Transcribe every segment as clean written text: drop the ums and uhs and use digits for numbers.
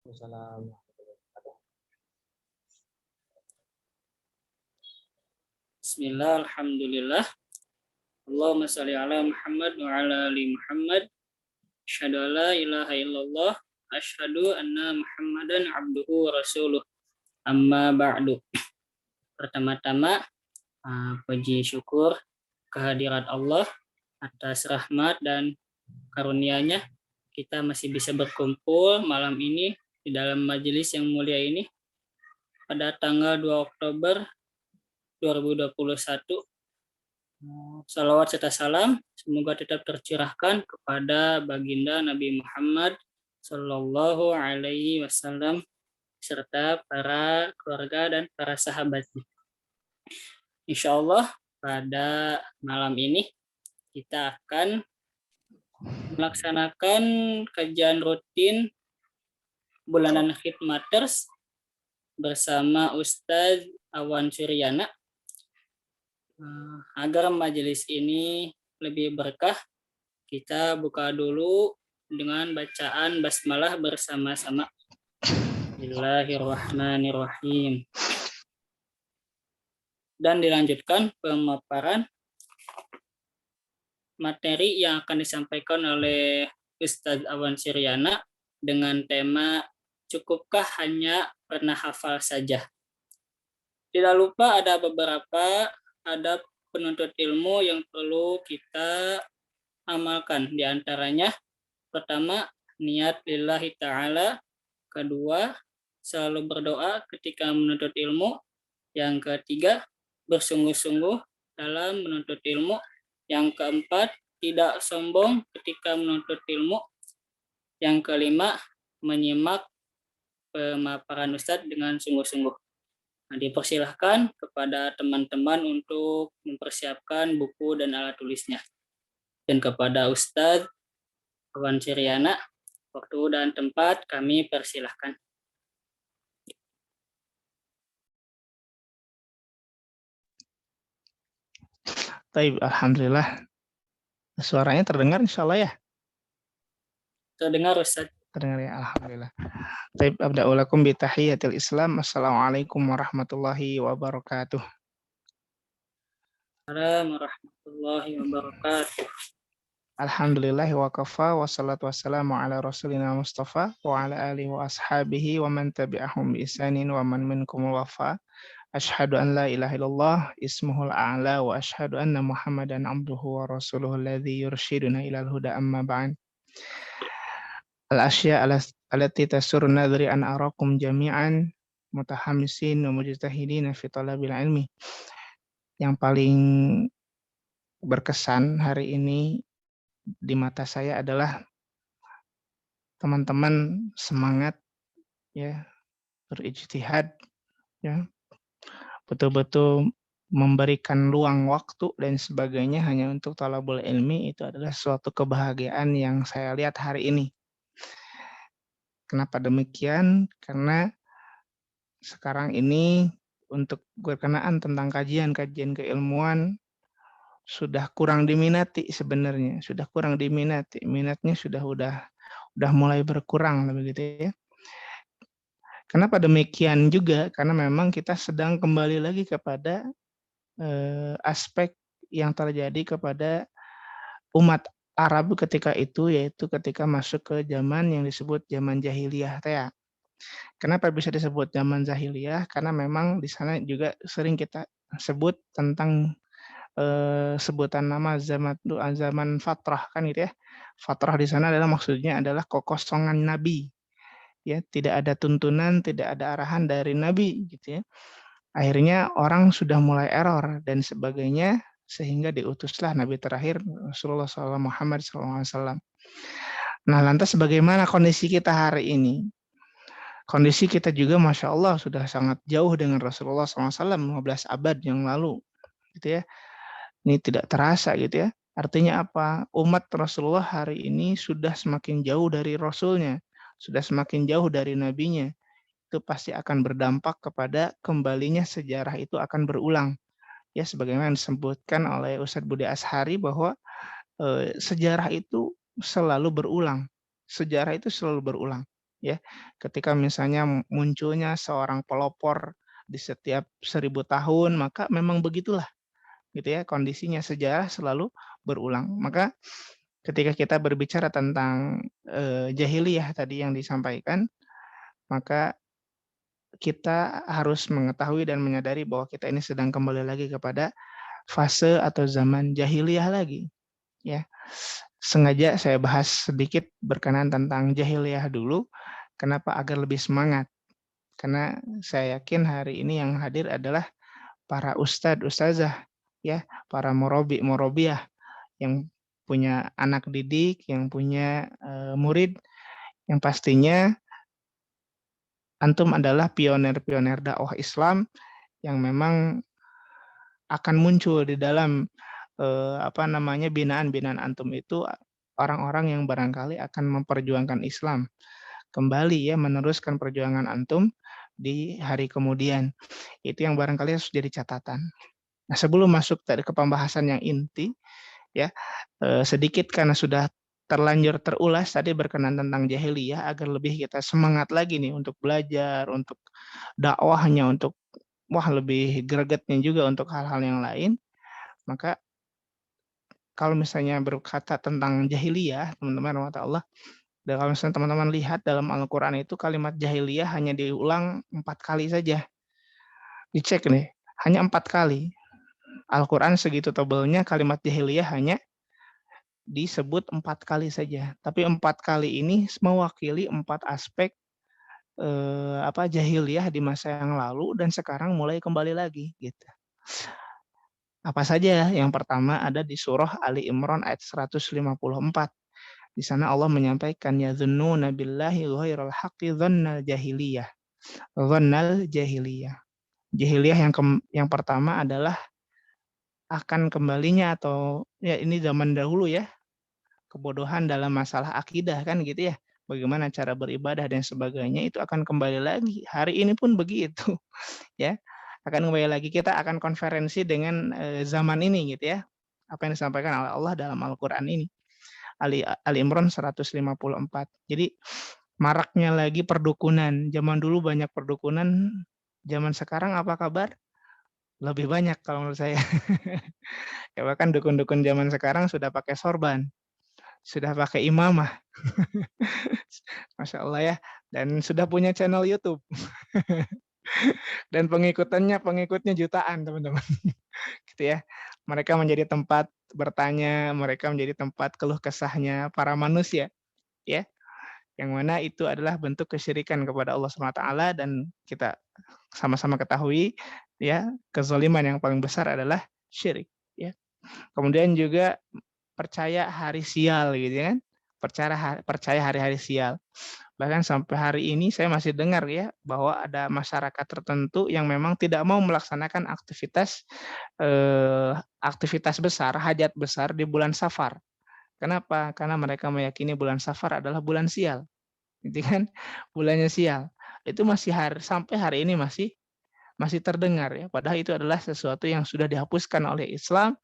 Wassalamualaikum. Bismillah, alhamdulillah. Allahumma sholli ala Muhammad wa ala ali Muhammad. Asyhadu an la ilaha illallah, asyhadu anna Muhammadan abduhu wa rasuluh. Amma ba'du. Pertama-tama, puji syukur kehadirat Allah atas rahmat dan karunia-Nya kita masih bisa berkumpul malam ini di dalam majelis yang mulia ini pada tanggal 2 Oktober 2021. Salawat serta salam semoga tetap tercurahkan kepada baginda Nabi Muhammad Sallallahu Alaihi Wasallam serta para keluarga dan para sahabatnya. Insya Allah pada malam ini kita akan melaksanakan kajian rutin bulanan Khidmaters bersama Ustadz Awan Suryana. Agar majelis ini lebih berkah, kita buka dulu dengan bacaan basmalah bersama-sama. Bismillahirrahmanirrahim. Dan dilanjutkan pemaparan materi yang akan disampaikan oleh Ustadz Awan Suryana dengan tema "Cukupkah hanya pernah hafal saja?". Tidak lupa ada beberapa adab penuntut ilmu yang perlu kita amalkan. Di antaranya, pertama, niat lillahi ta'ala. Kedua, selalu berdoa ketika menuntut ilmu. Yang ketiga, bersungguh-sungguh dalam menuntut ilmu. Yang keempat, tidak sombong ketika menuntut ilmu. Yang kelima, menyimak pemaparan Ustadz dengan sungguh-sungguh. Dipersilahkan kepada teman-teman untuk mempersiapkan buku dan alat tulisnya. Dan kepada Ustadz Awan Suryana, waktu dan tempat kami persilahkan. Baik, alhamdulillah. Suaranya terdengar insya Allah ya? Terdengar Ustadz. Terdengar ya, alhamdulillah. Baik, abda'ulakum bitahiyatil Islam. Assalamualaikum warahmatullahi wabarakatuh. Assalamualaikum warahmatullahi wabarakatuh. Alhamdulillahi wa kafa wa salatu wassalamu ala rasulina Mustafa wa ala alihi wa ashabihi wa man tabi'ahum bi ihsanin wa man minkum wafa. Asyhadu an la ilaha illallah ismuhul a'la wa asyhadu anna Muhammadan abduhu wa rasuluhu alladzi yursyiduna ilal huda amma ba'd. Al-asya allati tasurru nadri an arakum jami'an mutahamisin wa mujtahidina fi talabil ilmi. Yang paling berkesan hari ini di mata saya adalah teman-teman semangat ya, berijtihad ya, betul-betul memberikan luang waktu dan sebagainya hanya untuk talabul ilmi. Itu adalah suatu kebahagiaan yang saya lihat hari ini. Kenapa demikian? Karena sekarang ini untuk berkenaan tentang kajian-kajian keilmuan sudah kurang diminati sebenarnya, sudah kurang diminati, minatnya sudah mulai berkurang begitu ya. Kenapa demikian juga? Karena memang kita sedang kembali lagi kepada aspek yang terjadi kepada umat Arab ketika itu, yaitu ketika masuk ke zaman yang disebut zaman jahiliyah. Kenapa bisa disebut zaman jahiliyah? Karena memang di sana juga sering kita sebut tentang sebutan nama zaman fatrah kan gitu ya. Fatrah di sana adalah maksudnya adalah kekosongan Nabi. Ya, tidak ada tuntunan, tidak ada arahan dari Nabi gitu ya. Akhirnya orang sudah mulai error dan sebagainya sehingga diutuslah Nabi terakhir Rasulullah SAW. Nah, lantas bagaimana kondisi kita hari ini? Kondisi kita juga Masya Allah sudah sangat jauh dengan Rasulullah SAW 15 abad yang lalu gitu ya. Ini tidak terasa gitu ya. Artinya apa? Umat Rasulullah hari ini sudah semakin jauh dari Rasulnya, sudah semakin jauh dari Nabinya. Itu pasti akan berdampak kepada kembalinya sejarah itu akan berulang. Ya, sebagaimana disebutkan oleh Ustadz Budi Ashari bahwa sejarah itu selalu berulang. Sejarah itu selalu berulang. ya. Ketika misalnya munculnya seorang pelopor di setiap 1000 tahun, maka memang begitulah gitu ya kondisinya, sejarah selalu berulang. Maka ketika kita berbicara tentang, jahiliyah tadi yang disampaikan, maka kita harus mengetahui dan menyadari bahwa kita ini sedang kembali lagi kepada fase atau zaman jahiliyah lagi, ya. Sengaja saya bahas sedikit berkenaan tentang jahiliyah dulu, kenapa agar lebih semangat, karena saya yakin hari ini yang hadir adalah para ustadz, ustazah, ya, para morobi, morobiah yang punya anak didik, yang punya, murid, yang pastinya antum adalah pionir-pionir dakwah Islam yang memang akan muncul di dalam, apa namanya, binaan-binaan antum itu orang-orang yang barangkali akan memperjuangkan Islam kembali ya, meneruskan perjuangan antum di hari kemudian. Itu yang barangkali harus jadi catatan. Nah, sebelum masuk tadi ke pembahasan yang inti ya, sedikit karena sudah terlanjur terulas tadi berkenaan tentang jahiliyah agar lebih kita semangat lagi nih untuk belajar, untuk dakwahnya, untuk wah lebih gregetnya juga untuk hal-hal yang lain, maka kalau misalnya berkata tentang jahiliyah, teman-teman rahmati Allah, dan kalau misalnya teman-teman lihat dalam Al-Quran itu kalimat jahiliyah hanya diulang 4 kali saja. Dicek nih, hanya 4 kali. Al-Quran segitu tebelnya kalimat jahiliyah hanya disebut 4 kali saja. Tapi 4 kali ini mewakili 4 aspek, apa, jahiliyah di masa yang lalu dan sekarang mulai kembali lagi, gitu. Apa saja? Yang pertama ada di surah Ali Imran ayat 154. Di sana Allah menyampaikan, "Yadhunnuna billahi ghairal haqqi dhannal jahiliyah." Dhannal jahiliyah. Jahiliyah yang pertama adalah akan kembalinya atau ya ini zaman dahulu ya, kebodohan dalam masalah akidah kan gitu ya. Bagaimana cara beribadah dan sebagainya itu akan kembali lagi. Hari ini pun begitu ya. Akan kembali lagi kita akan konferensi dengan, zaman ini gitu ya. Apa yang disampaikan oleh Allah dalam Al-Qur'an ini. Ali Imran 154. Jadi maraknya lagi perdukunan. Zaman dulu banyak perdukunan, zaman sekarang apa kabar? Lebih banyak kalau menurut saya. Ya bahkan dukun-dukun zaman sekarang sudah pakai sorban, sudah pakai imamah, Masya Allah ya, dan sudah punya channel YouTube dan pengikutnya jutaan teman-teman, gitu ya. Mereka menjadi tempat bertanya, mereka menjadi tempat keluh kesahnya para manusia, ya. Yang mana itu adalah bentuk kesyirikan kepada Allah SWT dan kita sama-sama ketahui ya, kezaliman yang paling besar adalah syirik, ya. Kemudian juga percaya hari sial gitu kan, percaya hari-hari sial. Bahkan sampai hari ini saya masih dengar ya, bahwa ada masyarakat tertentu yang memang tidak mau melaksanakan aktivitas besar, hajat besar di bulan Safar. Kenapa? Karena mereka meyakini bulan Safar adalah bulan sial, gitu kan, bulannya sial. Itu masih sampai hari ini masih masih terdengar ya, padahal itu adalah sesuatu yang sudah dihapuskan oleh Islam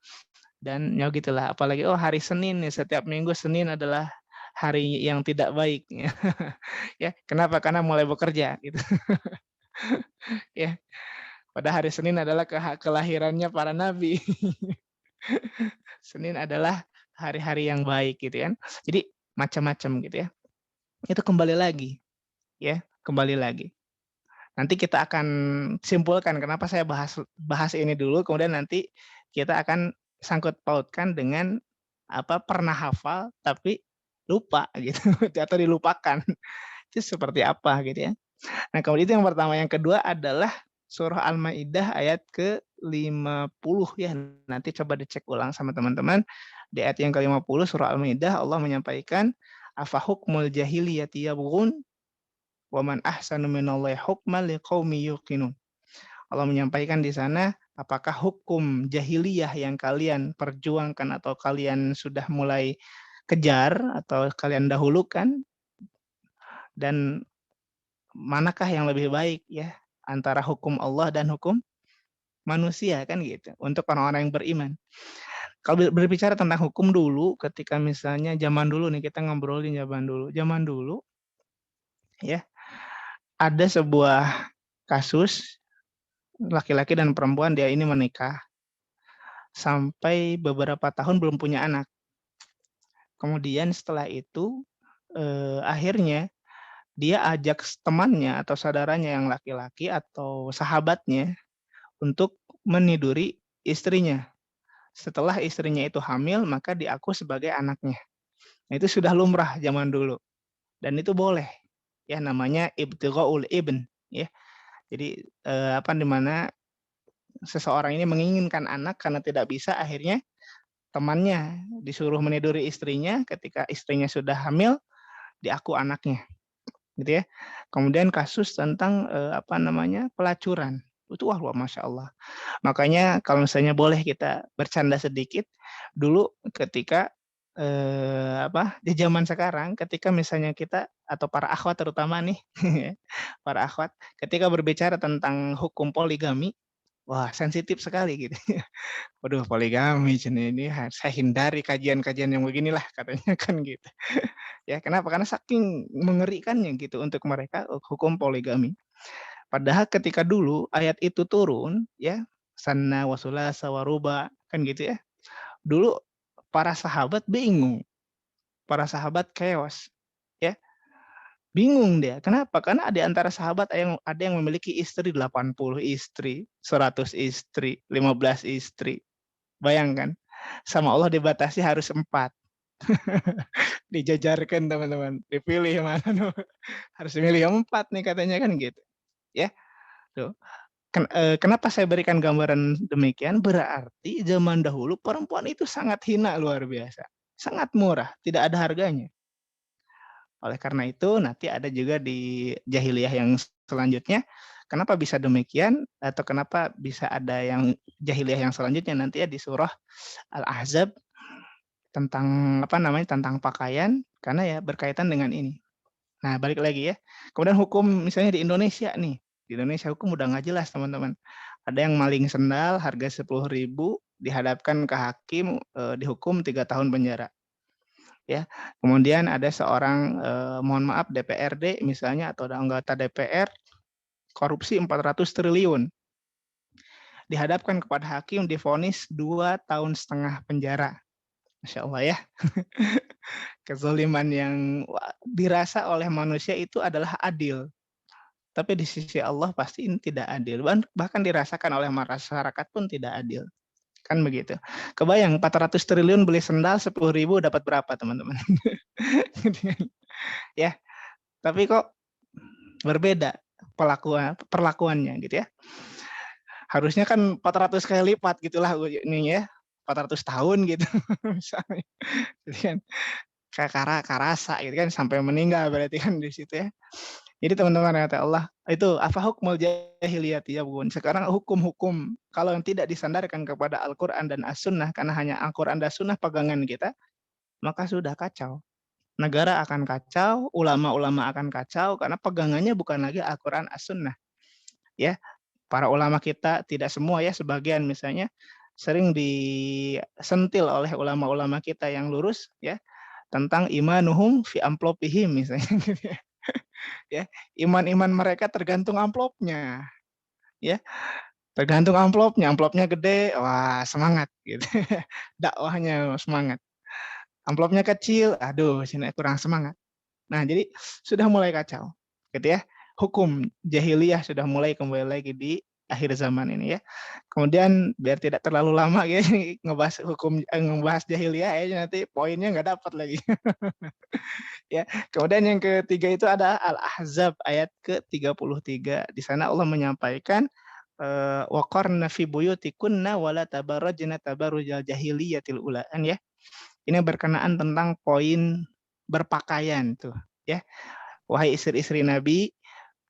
dan ya gitulah, apalagi, oh hari Senin nih, setiap minggu Senin adalah hari yang tidak baik, ya. Kenapa? Karena mulai bekerja gitu, ya. Padahal hari Senin adalah kelahirannya para nabi. Senin adalah hari-hari yang baik gitu kan. Jadi macam-macam gitu ya. Itu kembali lagi, ya, kembali lagi. Nanti kita akan simpulkan kenapa saya bahas bahas ini dulu, kemudian nanti kita akan sangkut pautkan dengan apa, pernah hafal tapi lupa gitu atau dilupakan. Itu seperti apa gitu ya. Nah, kemudian itu yang pertama, yang kedua adalah surah Al-Maidah ayat ke-50 ya. Nanti coba dicek ulang sama teman-teman. Di ayat yang ke-50 surah Al-Maidah Allah menyampaikan, "Afa hukmul jahiliyati yabghun wa man ahsanu minallahi hukman liqaumi yuqinun." Allah menyampaikan di sana, apakah hukum jahiliyah yang kalian perjuangkan atau kalian sudah mulai kejar atau kalian dahulukan, dan manakah yang lebih baik ya antara hukum Allah dan hukum manusia kan gitu, untuk orang-orang yang beriman. Kalau berbicara tentang hukum dulu, ketika misalnya zaman dulu nih, kita ngobrolin zaman dulu. Zaman dulu ya. Ada sebuah kasus laki-laki dan perempuan dia ini menikah sampai beberapa tahun belum punya anak. Kemudian setelah itu, akhirnya dia ajak temannya atau saudaranya yang laki-laki atau sahabatnya untuk meniduri istrinya. Setelah istrinya itu hamil, maka diaku sebagai anaknya. Nah, itu sudah lumrah zaman dulu dan itu boleh. Ya, namanya ibtighaul ibn, ya. Jadi, di mana seseorang ini menginginkan anak karena tidak bisa, akhirnya temannya disuruh meniduri istrinya, ketika istrinya sudah hamil, diaku anaknya, gitu ya. Kemudian kasus tentang, pelacuran, itu wah masya Allah. Makanya kalau misalnya boleh kita bercanda sedikit, dulu ketika, di zaman sekarang ketika misalnya kita atau para akhwat terutama nih, para akhwat ketika berbicara tentang hukum poligami, wah sensitif sekali gitu. Waduh poligami cenah ini saya hindari kajian-kajian yang beginilah katanya kan gitu. Ya kenapa? Karena saking mengerikannya gitu untuk mereka, hukum poligami. Padahal ketika dulu ayat itu turun ya, "Sanna wa sulasa wa ruba", kan gitu ya. Dulu para sahabat bingung, para sahabat chaos, ya. Bingung dia, kenapa? Karena di antara sahabat ada yang memiliki istri 80 istri, 100 istri, 15 istri. Bayangkan, sama Allah dibatasi harus 4. Dijajarkan teman-teman, dipilih yang mana harus milih yang 4 nih katanya kan gitu, ya. Tuh, kenapa saya berikan gambaran demikian, berarti zaman dahulu perempuan itu sangat hina luar biasa, sangat murah, tidak ada harganya. Oleh karena itu nanti ada juga di jahiliyah yang selanjutnya, kenapa bisa demikian atau kenapa bisa ada yang jahiliyah yang selanjutnya nanti ya di surah Al-Ahzab tentang tentang pakaian karena ya berkaitan dengan ini. Nah, balik lagi ya. Kemudian hukum misalnya di Indonesia nih, di Indonesia hukum udah nggak jelas teman-teman. Ada yang maling sendal harga 10.000 dihadapkan ke hakim, dihukum 3 tahun penjara. Ya. Kemudian ada seorang, mohon maaf DPRD misalnya atau anggota DPR korupsi 400 triliun. Dihadapkan kepada hakim divonis 2,5 tahun penjara. Masya Allah ya. Kezaliman yang dirasa oleh manusia itu adalah adil. Tapi di sisi Allah pasti ini tidak adil, bahkan dirasakan oleh masyarakat pun tidak adil, kan begitu. Kebayang 400 triliun beli sendal 10.000 dapat berapa teman-teman? Ya, tapi kok berbeda perlakuannya gitu ya. Harusnya kan 400 kali lipat gitulah ini ya, 400 tahun gitu misalnya. Jadi kan karasa gitu kan sampai meninggal berarti kan di situ ya. Jadi teman-teman kata Allah, itu afa hukmul jahiliyati yabghun. Sekarang hukum-hukum kalau yang tidak disandarkan kepada Al-Qur'an dan As-Sunnah karena hanya Al-Qur'an dan Sunnah pegangan kita, maka sudah kacau. Negara akan kacau, ulama-ulama akan kacau karena pegangannya bukan lagi Al-Qur'an As-Sunnah. Ya, para ulama kita tidak semua ya, sebagian misalnya sering disentil oleh ulama-ulama kita yang lurus ya, tentang imanuhum fi amplopihim misalnya gitu ya. Ya, iman-iman mereka tergantung amplopnya, ya. Tergantung amplopnya, amplopnya gede, wah semangat gitu. Dakwahnya semangat. Amplopnya kecil, aduh sini kurang semangat. Nah, jadi sudah mulai kacau, gitu ya. Hukum jahiliyah sudah mulai kembali lagi di akhir zaman ini ya. Kemudian biar tidak terlalu lama ya ngebahas jahiliyah ya nanti poinnya nggak dapat lagi. Ya. Kemudian yang ketiga itu ada Al-Ahzab ayat ke-33. Di sana Allah menyampaikan waqarna fi buyutikunna wala tabarrajna tabarrujal jahiliyatil ula kan ya. Ini berkenaan tentang poin berpakaian tuh ya. Wahai istri-istri Nabi,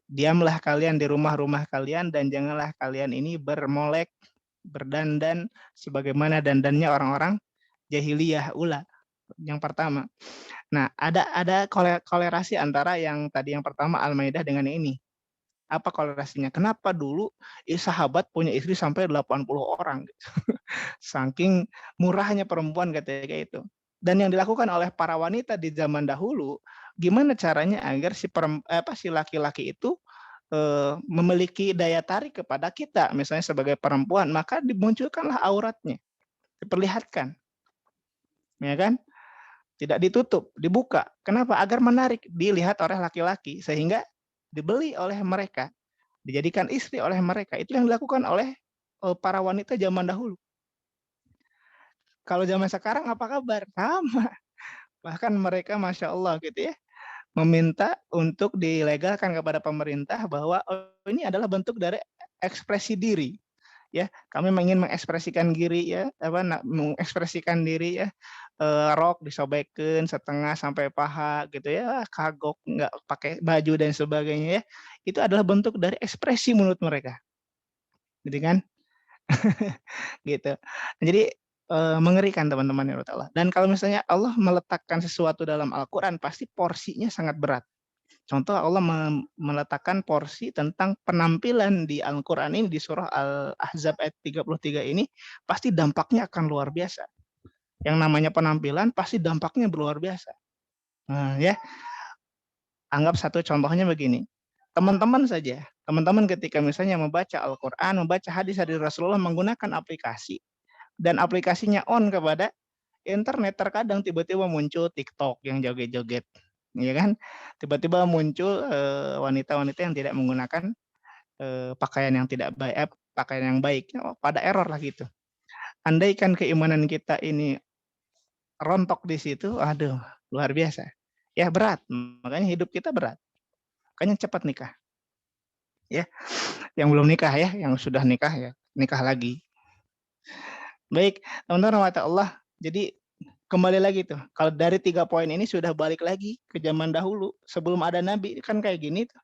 diamlah kalian di rumah-rumah kalian dan janganlah kalian ini bermolek, berdandan sebagaimana dandannya orang-orang jahiliyah ula. Yang pertama. Nah, ada kolerasi antara yang tadi yang pertama Al-Maidah dengan ini. Apa kolerasinya? Kenapa dulu sahabat punya istri sampai 80 orang gitu. Saking murahnya perempuan ketika itu. Dan yang dilakukan oleh para wanita di zaman dahulu gimana caranya agar si laki-laki itu memiliki daya tarik kepada kita, misalnya sebagai perempuan, maka dimunculkanlah auratnya, diperlihatkan, ya kan? Tidak ditutup, dibuka. Kenapa? Agar menarik, dilihat oleh laki-laki, sehingga dibeli oleh mereka, dijadikan istri oleh mereka. Itu yang dilakukan oleh para wanita zaman dahulu. Kalau zaman sekarang apa kabar? Sama. Bahkan mereka Masya Allah gitu ya, meminta untuk dilegalkan kepada pemerintah bahwa ini adalah bentuk dari ekspresi diri. Ya, kami ingin mengekspresikan diri ya, mengekspresikan diri ya, rok disobekkeun setengah sampai paha gitu ya, kagok nggak pakai baju dan sebagainya ya. Itu adalah bentuk dari ekspresi menurut mereka. Gitu kan? Gitu. Jadi mengerikan teman-teman ya Allah. Dan kalau misalnya Allah meletakkan sesuatu dalam Al-Qur'an pasti porsinya sangat berat. Contoh Allah meletakkan porsi tentang penampilan di Al-Qur'an ini di surah Al-Ahzab ayat 33 ini pasti dampaknya akan luar biasa. Yang namanya penampilan pasti dampaknya luar biasa. Nah, ya. Anggap satu contohnya begini. Teman-teman ketika misalnya membaca Al-Qur'an, membaca hadis-hadis Rasulullah menggunakan aplikasi dan aplikasinya on kepada internet, terkadang tiba-tiba muncul TikTok yang joget-joget, ya kan? Tiba-tiba muncul wanita-wanita yang tidak menggunakan pakaian yang tidak baik, pakaian yang baik, pada error lah gitu. Andaikan keimanan kita ini rontok di situ, aduh luar biasa. Ya berat, makanya hidup kita berat. Makanya cepat nikah. Ya, yang belum nikah ya, yang sudah nikah ya, nikah lagi. Baik, teman-teman rahmat Allah. Jadi kembali lagi tuh, kalau dari 3 poin ini sudah balik lagi ke zaman dahulu, sebelum ada nabi kan kayak gini tuh.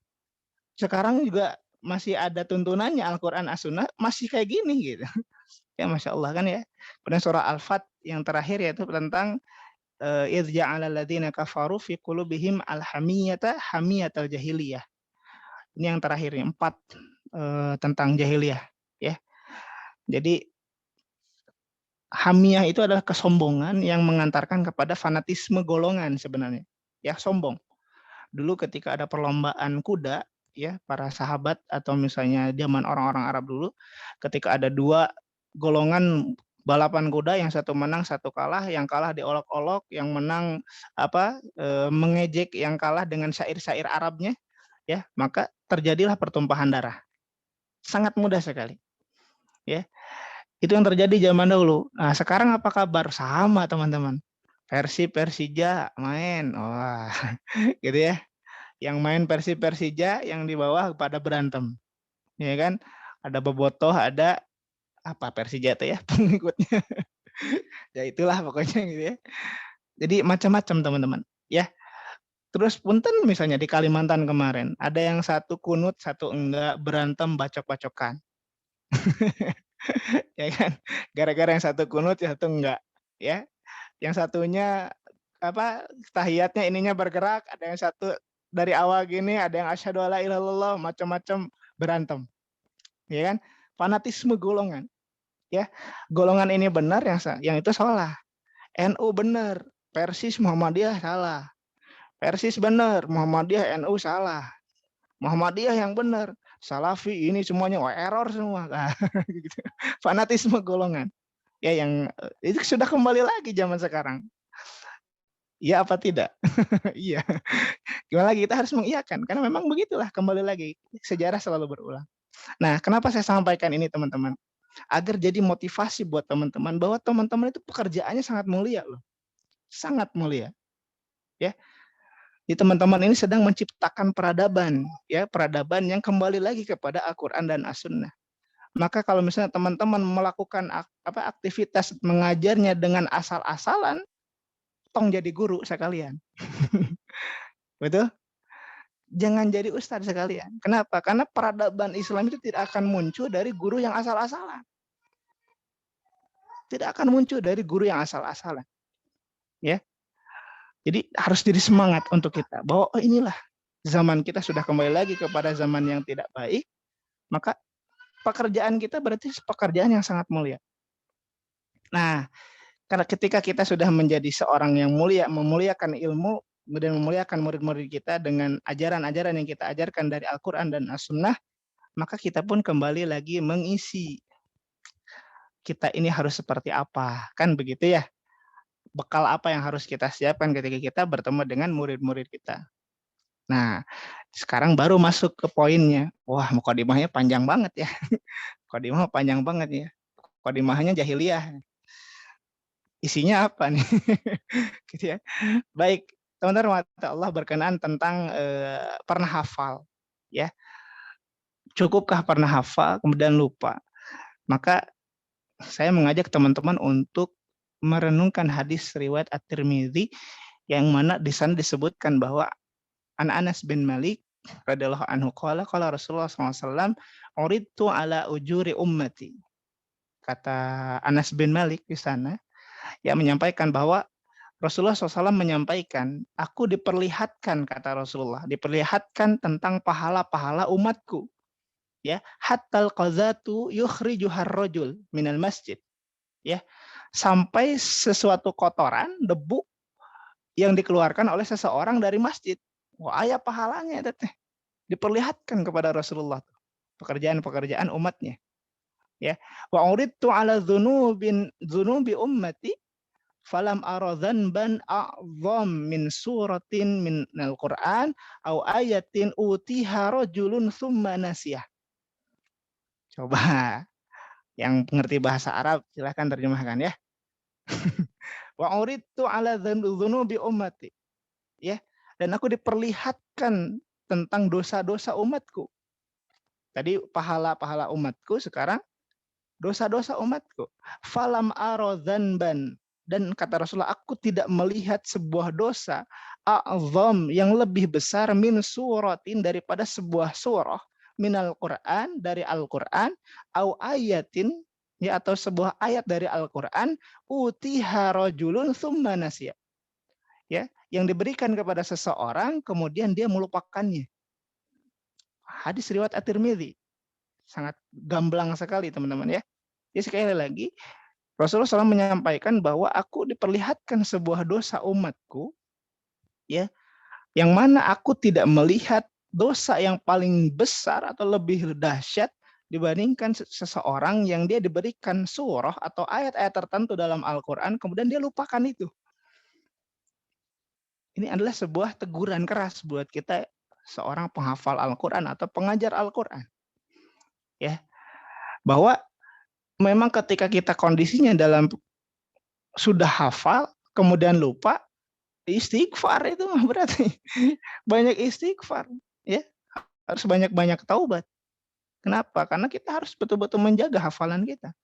Sekarang juga masih ada tuntunannya Al-Qur'an As-Sunnah masih kayak gini gitu. Ya Masya Allah kan ya. Kemudian surah Al-Fat yang terakhir yaitu tentang idz ja'alal ladzina kafaru fi qulubihim al-hamiyata hamiyatal jahiliyah. Ini yang terakhir nih, 4 tentang jahiliyah ya. Jadi hamiyah itu adalah kesombongan yang mengantarkan kepada fanatisme golongan sebenarnya. Ya, sombong. Dulu ketika ada perlombaan kuda, ya, para sahabat atau misalnya zaman orang-orang Arab dulu, ketika ada 2 golongan balapan kuda, yang satu menang, satu kalah, yang kalah diolok-olok, yang menang mengejek yang kalah dengan syair-syair Arabnya, ya, maka terjadilah pertumpahan darah. Sangat mudah sekali. Ya. Itu yang terjadi zaman dahulu. Nah, sekarang apa kabar? Sama, teman-teman. Persija main. Wah, gitu ya. Yang main Persija yang di bawah pada berantem. Ya kan? Ada bobotoh, ada apa Persija tuh ya pengikutnya. Ya itulah pokoknya gitu ya. Jadi macam-macam, teman-teman, ya. Terus punten misalnya di Kalimantan kemarin, ada yang satu kunut, satu enggak, berantem bacok-bacokan. Ya kan? Gara-gara yang satu kunut, yang satu enggak, ya. Yang satunya apa tahiyatnya ininya bergerak, ada yang satu dari awal gini, ada yang asyhadu alla ilaha illallah, macam-macam berantem. Ya kan? Fanatisme golongan. Ya. Golongan ini benar, yang itu salah. NU benar, Persis Muhammadiyah salah. Persis benar, Muhammadiyah NU salah. Muhammadiyah yang benar, Salafi ini semuanya error semua. Nah, gitu. Fanatisme golongan. Ya yang itu sudah kembali lagi zaman sekarang. Iya apa tidak? Iya. Gimana lagi, kita harus mengiyakan karena memang begitulah, kembali lagi sejarah selalu berulang. Nah, kenapa saya sampaikan ini teman-teman? Agar jadi motivasi buat teman-teman bahwa teman-teman itu pekerjaannya sangat mulia loh. Sangat mulia. Ya. Jadi teman-teman ini sedang menciptakan peradaban, ya, peradaban yang kembali lagi kepada Al-Qur'an dan As-Sunnah. Maka kalau misalnya teman-teman melakukan aktivitas mengajarnya dengan asal-asalan, tong jadi guru sekalian. Betul? Jangan jadi ustadz sekalian. Kenapa? Karena peradaban Islam itu tidak akan muncul dari guru yang asal-asalan. Tidak akan muncul dari guru yang asal-asalan. Ya. Jadi harus jadi semangat untuk kita bahwa oh inilah zaman kita sudah kembali lagi kepada zaman yang tidak baik, maka pekerjaan kita berarti pekerjaan yang sangat mulia. Nah, karena ketika kita sudah menjadi seorang yang mulia, memuliakan ilmu, kemudian memuliakan murid-murid kita dengan ajaran-ajaran yang kita ajarkan dari Al-Quran dan As-Sunnah, maka kita pun kembali lagi mengisi. Kita ini harus seperti apa, kan begitu ya? Bekal apa yang harus kita siapkan ketika kita bertemu dengan murid-murid kita. Nah, sekarang baru masuk ke poinnya. Wah, mukadimahnya panjang banget ya. Mukadimah panjang banget ya. Mukadimahnya jahiliyah. Isinya apa nih? Gitu ya. Baik, teman-teman, Allah berkenan tentang pernah hafal, ya. Cukupkah pernah hafal kemudian lupa? Maka saya mengajak teman-teman untuk merenungkan hadis riwayat At-Tirmidzi yang mana di sana disebutkan bahwa Anas bin Malik radhiyallahu anhu qala Rasulullah SAW uridtu ala ujuri ummati. Kata Anas bin Malik di sana yang menyampaikan bahwa Rasulullah SAW menyampaikan, aku diperlihatkan, kata Rasulullah, diperlihatkan tentang pahala-pahala umatku. Ya, hatal qazatu yukhrijuhar rajul minal masjid. Ya, sampai sesuatu kotoran, debu yang dikeluarkan oleh seseorang dari masjid. Wah, ayah pahalanya teteh. Diperlihatkan kepada Rasulullah pekerjaan-pekerjaan umatnya. Ya, wa uridtu ala dzunubi ummati falam ara dzanban a'zam min suratin min al-Qur'an au ayatin utiha rajulun tsumma nasiyah. Coba yang mengerti bahasa Arab silahkan terjemahkan ya. Wa uridtu ala dzunubi ummati. Ya, dan aku diperlihatkan tentang dosa-dosa umatku. Tadi pahala-pahala umatku, sekarang dosa-dosa umatku. Falam ara dzanban, dan kata Rasulullah, aku tidak melihat sebuah dosa a'zam yang lebih besar min suratin daripada sebuah surah minal Quran dari Al-Quran au ayatin ya atau sebuah ayat dari Al-Quran utiha rajulun tsumma nasiya. Ya, yang diberikan kepada seseorang kemudian dia melupakannya. Hadis riwayat At-Tirmidzi. Sangat gamblang sekali teman-teman ya. Jadi sekali lagi Rasulullah SAW menyampaikan bahwa aku diperlihatkan sebuah dosa umatku, ya, yang mana aku tidak melihat dosa yang paling besar atau lebih dahsyat dibandingkan seseorang yang dia diberikan surah atau ayat-ayat tertentu dalam Al-Quran, kemudian dia lupakan itu. Ini adalah sebuah teguran keras buat kita seorang penghafal Al-Quran atau pengajar Al-Quran. Ya, bahwa memang ketika kita kondisinya dalam sudah hafal, kemudian lupa, istighfar itu mah berarti. Banyak istighfar, ya. Harus banyak-banyak taubat. Kenapa? Karena kita harus betul-betul menjaga hafalan kita.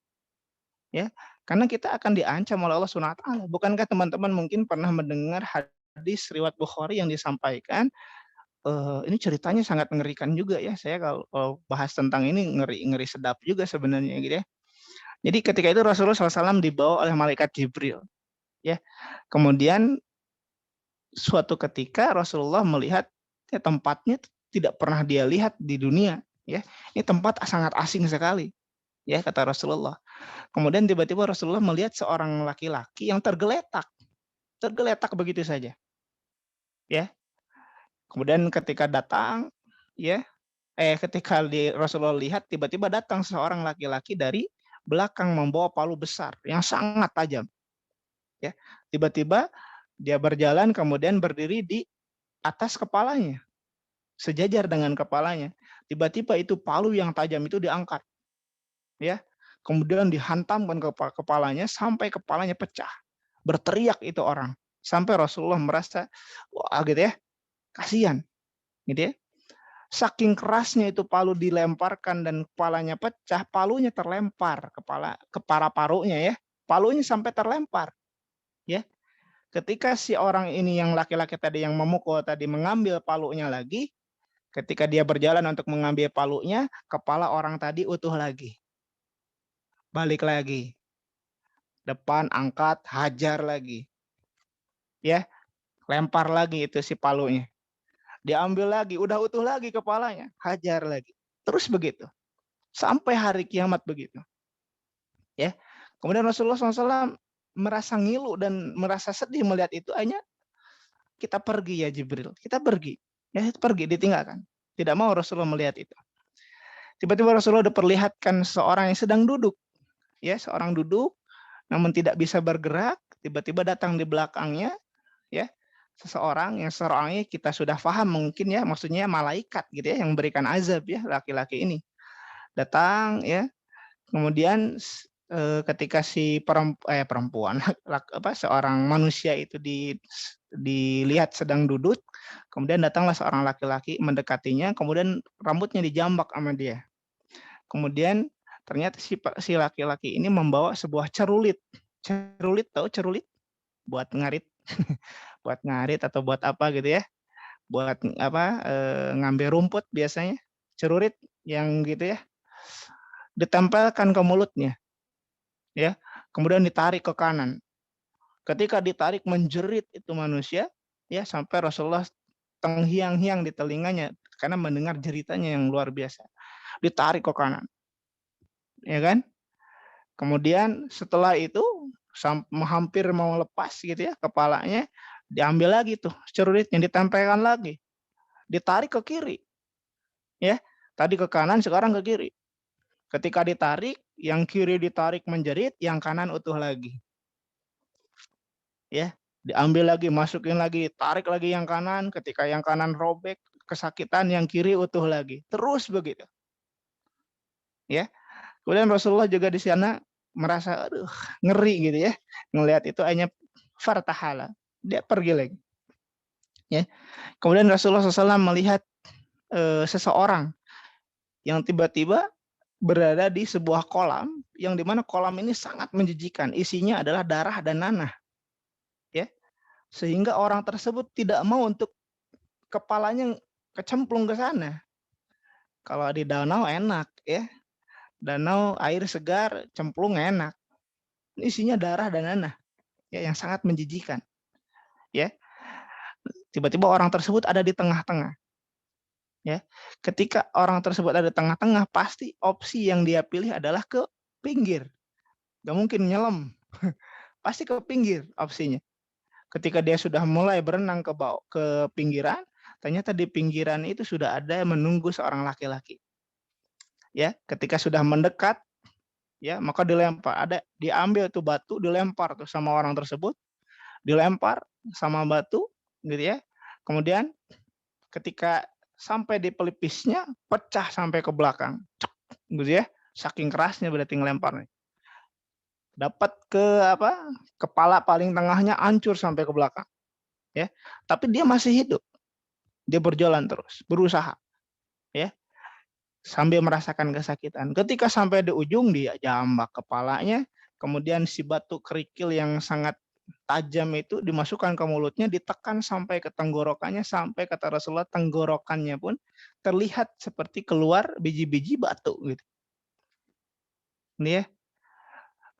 Ya, karena kita akan diancam oleh Allah Subhanahu wa taala. Bukankah teman-teman mungkin pernah mendengar hadis riwayat Bukhari yang disampaikan, ini ceritanya sangat mengerikan juga ya. Saya kalau bahas tentang ini ngeri sedap juga sebenarnya gitu ya. Jadi ketika itu Rasulullah SAW dibawa oleh malaikat Jibril. Ya, kemudian suatu ketika Rasulullah melihat ya, tempatnya tidak pernah dia lihat di dunia. Ya, ini tempat sangat asing sekali. Ya, kata Rasulullah. Kemudian tiba-tiba Rasulullah melihat seorang laki-laki yang tergeletak begitu saja. Ya, kemudian ketika datang, ya, ketika Rasulullah lihat tiba-tiba datang seorang laki-laki dari belakang membawa palu besar yang sangat tajam. Ya, tiba-tiba dia berjalan kemudian berdiri di atas kepalanya, sejajar dengan kepalanya. Tiba-tiba itu palu yang tajam itu diangkat, ya, kemudian dihantamkan ke kepalanya sampai kepalanya pecah. Berteriak itu orang sampai Rasulullah merasa wah gitu ya, kasihan, gitu ya. Saking kerasnya itu palu dilemparkan dan kepalanya pecah, palunya terlempar ke paru-parunya ya, palunya sampai terlempar, ya. Ketika si orang ini yang laki-laki tadi yang memukul tadi mengambil palunya lagi, ketika dia berjalan untuk mengambil palunya, kepala orang tadi utuh lagi. Balik lagi. Depan angkat, hajar lagi. Ya, lempar lagi itu si palunya. Diambil lagi, udah utuh lagi kepalanya, hajar lagi. Terus begitu. Sampai hari kiamat begitu. Ya. Kemudian Rasulullah SAW merasa ngilu dan merasa sedih melihat itu, hanya kita pergi ya Jibril, kita pergi. Ya, pergi, ditinggalkan. Tidak mau Rasulullah melihat itu. Tiba-tiba Rasulullah diperlihatkan seorang yang sedang duduk. Ya, seorang duduk, namun tidak bisa bergerak. Tiba-tiba datang di belakangnya, ya, seorangnya kita sudah paham mungkin ya, maksudnya malaikat gitu ya, yang memberikan azab ya, laki-laki ini. Datang ya, kemudian ketika si perempuan seorang manusia itu dilihat sedang duduk, kemudian datanglah seorang laki-laki mendekatinya, kemudian rambutnya dijambak sama dia. Kemudian ternyata si laki-laki ini membawa sebuah cerulit. Cerulit, tahu cerulit? Buat ngarit. Buat ngarit atau buat apa gitu ya. Buat ngambil rumput biasanya. Cerulit yang gitu ya. Ditempelkan ke mulutnya. Ya, kemudian ditarik ke kanan. Ketika ditarik menjerit itu manusia, ya sampai Rasulullah tenghiang-hiang di telinganya karena mendengar jeritannya yang luar biasa. Ditarik ke kanan. Ya kan? Kemudian setelah itu hampir mau lepas gitu ya kepalanya, diambil lagi tuh ceruritnya, ditempelkan lagi. Ditarik ke kiri. Ya, tadi ke kanan, sekarang ke kiri. Ketika ditarik, yang kiri ditarik menjerit, yang kanan utuh lagi. Ya, diambil lagi, masukin lagi, tarik lagi yang kanan, ketika yang kanan robek, kesakitan, yang kiri utuh lagi. Terus begitu. Ya. Kemudian Rasulullah juga di sana merasa aduh, ngeri gitu ya. Ngelihat itu hanya fartahala. Dia pergi lagi. Ya. Kemudian Rasulullah SAW melihat seseorang yang tiba-tiba berada di sebuah kolam yang dimana kolam ini sangat menjijikan, isinya adalah darah dan nanah, ya, sehingga orang tersebut tidak mau untuk kepalanya kecemplung ke sana. Kalau di danau enak, ya, danau air segar, cemplung enak. Isinya darah dan nanah, ya, yang sangat menjijikan, ya. Tiba-tiba orang tersebut ada di tengah-tengah. Ya, ketika orang tersebut ada di tengah-tengah, pasti opsi yang dia pilih adalah ke pinggir. Gak mungkin nyelam, pasti ke pinggir opsinya. Ketika dia sudah mulai berenang ke pinggiran, ternyata di pinggiran itu sudah ada yang menunggu seorang laki-laki. Ya, ketika sudah mendekat, ya maka diambil tuh batu, dilempar tuh sama orang tersebut, dilempar sama batu, gitu ya. Kemudian ketika sampai di pelipisnya, pecah sampai ke belakang, gitu ya. Saking kerasnya berarti ngelemparnya. Dapat ke kepala paling tengahnya hancur sampai ke belakang, ya. Tapi dia masih hidup, dia berjalan terus, berusaha, ya, sambil merasakan kesakitan. Ketika sampai di ujung, dia jambak kepalanya, kemudian si batu kerikil yang sangat tajam itu dimasukkan ke mulutnya, ditekan sampai ke tenggorokannya, sampai kata Rasulullah tenggorokannya pun terlihat seperti keluar biji-biji batu gitu. Ini ya,